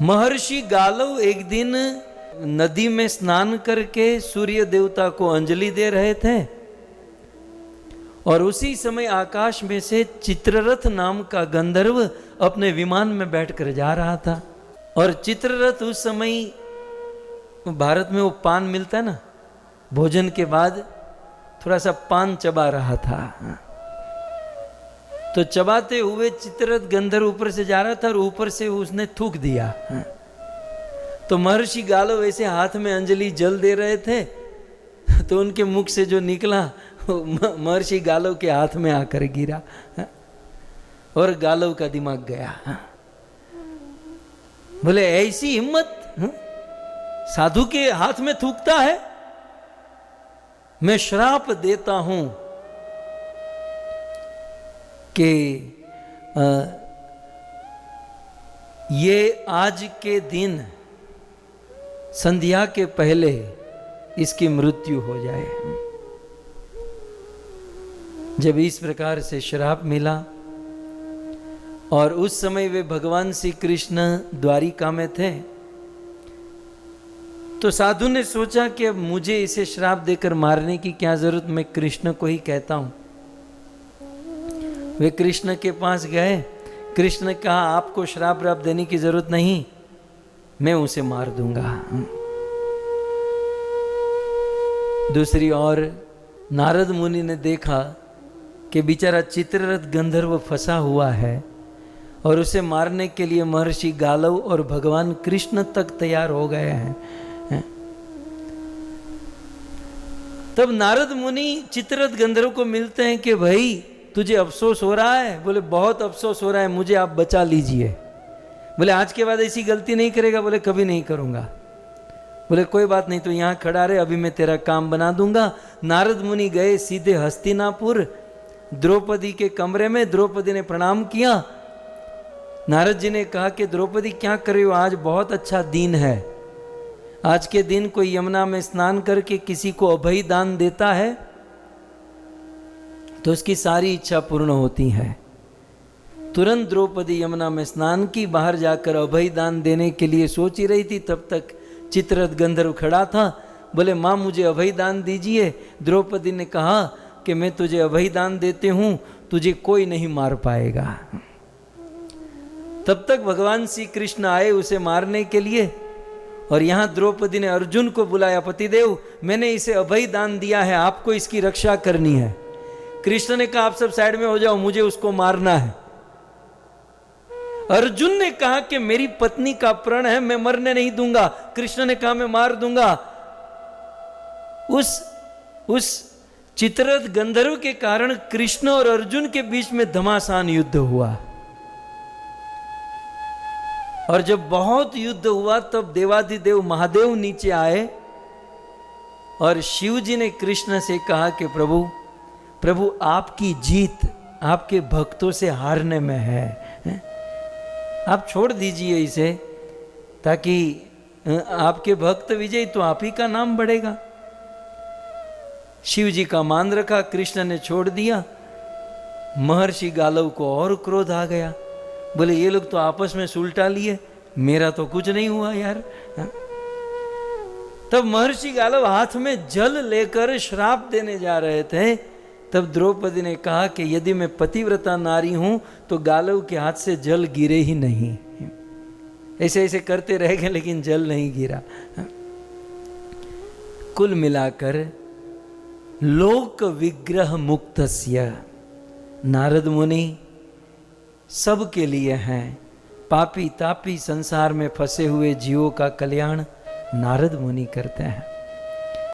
महर्षि गालव एक दिन नदी में स्नान करके सूर्य देवता को अंजलि दे रहे थे और उसी समय आकाश में से चित्ररथ नाम का गंधर्व अपने विमान में बैठकर जा रहा था। और चित्ररथ उस समय भारत में वो पान मिलता है ना, भोजन के बाद थोड़ा सा पान चबा रहा था। तो चबाते हुए चित्ररथ गंधर्व ऊपर से जा रहा था और ऊपर से उसने थूक दिया। तो महर्षि गालव ऐसे हाथ में अंजलि जल दे रहे थे तो उनके मुख से जो निकला महर्षि गालव के हाथ में आकर गिरा और गालव का दिमाग गया। बोले ऐसी हिम्मत, साधु के हाथ में थूकता है। मैं श्राप देता हूं कि ये आज के दिन संध्या के पहले इसकी मृत्यु हो जाए। जब इस प्रकार से श्राप मिला और उस समय वे भगवान श्री कृष्ण द्वारिका में थे, तो साधु ने सोचा कि अब मुझे इसे श्राप देकर मारने की क्या जरूरत, मैं कृष्ण को ही कहता हूं। वे कृष्ण के पास गए। कृष्ण ने कहा आपको श्राप व्राप देने की जरूरत नहीं, मैं उसे मार दूंगा। दूसरी ओर नारद मुनि ने देखा कि बेचारा चित्ररथ गंधर्व फंसा हुआ है और उसे मारने के लिए महर्षि गालव और भगवान कृष्ण तक तैयार हो गए हैं। तब नारद मुनि चित्ररथ गंधर्व को मिलते हैं कि भाई तुझे अफसोस हो रहा है? बोले बहुत अफसोस हो रहा है, मुझे आप बचा लीजिए। बोले आज के बाद ऐसी गलती नहीं करेगा? बोले कभी नहीं करूंगा। बोले कोई बात नहीं, तो यहां खड़ा रहे, अभी मैं तेरा काम बना दूंगा। नारद मुनि गए सीधे हस्तिनापुर, द्रौपदी के कमरे में। द्रौपदी ने प्रणाम किया। नारद जी ने कहा कि द्रौपदी क्या कर रही हो, आज बहुत अच्छा दिन है। आज के दिन कोई यमुना में स्नान करके किसी को अभय दान देता है तो उसकी सारी इच्छा पूर्ण होती है। तुरंत द्रौपदी यमुना में स्नान की, बाहर जाकर अभय दान देने के लिए सोच ही रही थी। तब तक चित्ररथ गंधर्व खड़ा था। बोले माँ मुझे अभय दान दीजिए। द्रौपदी ने कहा कि मैं तुझे अभय दान देते हूं, तुझे कोई नहीं मार पाएगा। तब तक भगवान श्री कृष्ण आए उसे मारने के लिए। और यहां द्रौपदी ने अर्जुन को बुलाया, पतिदेव मैंने इसे अभय दान दिया है, आपको इसकी रक्षा करनी है। कृष्ण ने कहा आप सब साइड में हो जाओ, मुझे उसको मारना है। अर्जुन ने कहा कि मेरी पत्नी का प्रण है, मैं मरने नहीं दूंगा। कृष्ण ने कहा मैं मार दूंगा। उस चित्ररथ गंधर्व के कारण कृष्ण और अर्जुन के बीच में घमासान युद्ध हुआ। और जब बहुत युद्ध हुआ तब देवाधिदेव महादेव नीचे आए और शिव जी ने कृष्ण से कहा कि प्रभु आपकी जीत आपके भक्तों से हारने में है, आप छोड़ दीजिए इसे, ताकि आपके भक्त विजय तो आप ही का नाम बढ़ेगा। शिव जी का मान रखा, कृष्ण ने छोड़ दिया। महर्षि गालव को और क्रोध आ गया। बोले ये लोग तो आपस में सुलटा लिए, मेरा तो कुछ नहीं हुआ यार। तब महर्षि गालव हाथ में जल लेकर श्राप देने जा रहे थे। तब द्रौपदी ने कहा कि यदि मैं पतिव्रता नारी हूं तो गालव के हाथ से जल गिरे ही नहीं। ऐसे ऐसे करते रह गए लेकिन जल नहीं गिरा। कुल मिलाकर लोक विग्रह मुक्तस्य नारद मुनि सबके लिए हैं। पापी तापी संसार में फंसे हुए जीवों का कल्याण नारद मुनि करते हैं।